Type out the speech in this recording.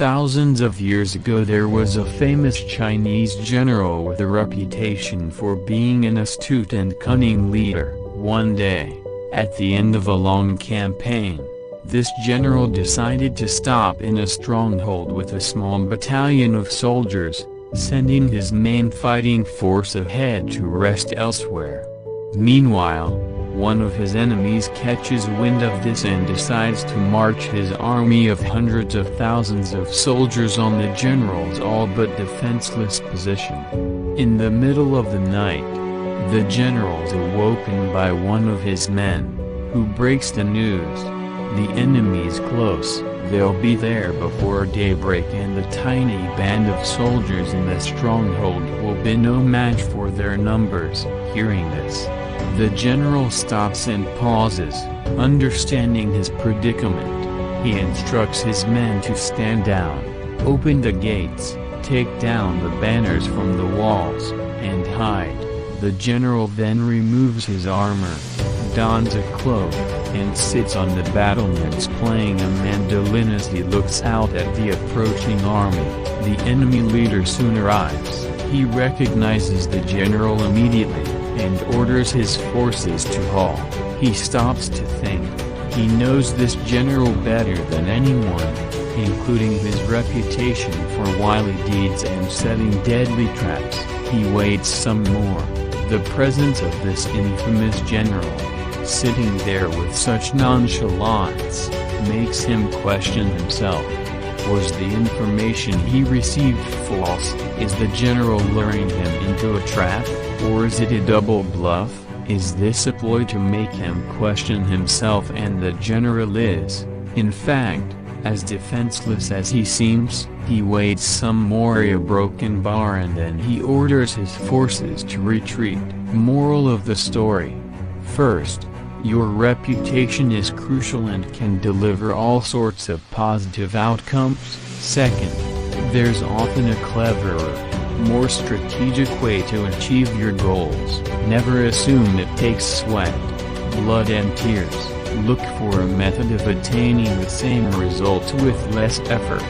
Thousands of years ago there was a famous Chinese general with a reputation for being an astute and cunning leader. One day, at the end of a long campaign, this general decided to stop in a stronghold with a small battalion of soldiers, sending his main fighting force ahead to rest elsewhere. Meanwhile, one of his enemies catches wind of this and decides to march his army of hundreds of thousands of soldiers on the general's all but defenseless position. In the middle of the night, the general is awoken by one of his men, who breaks the news. The enemy's close, they'll be there before daybreak, and the tiny band of soldiers in the stronghold will be no match for their numbers. Hearing this, the general stops and pauses, understanding his predicament. He instructs his men to stand down, open the gates, take down the banners from the walls, and hide. The general then removes his armor, dons a cloak, and sits on the battlements playing a mandolin as he looks out at the approaching army. The enemy leader soon arrives. He recognizes the general immediately, and orders his forces to halt. He stops to think. He knows this general better than anyone, including his reputation for wily deeds and setting deadly traps. He waits some more. The presence of this infamous general, sitting there with such nonchalance, makes him question himself. Was the information he received false? Is the general luring him into a trap? Or is it a double bluff? Is this a ploy to make him question himself and the general is, in fact, as defenseless as he seems? He waits some more, a broken bar, and then he orders his forces to retreat. Moral of the story: first, your reputation is crucial and can deliver all sorts of positive outcomes. Second, there's often a cleverer, more strategic way to achieve your goals. Never assume it takes sweat, blood and tears. Look for a method of attaining the same results with less effort.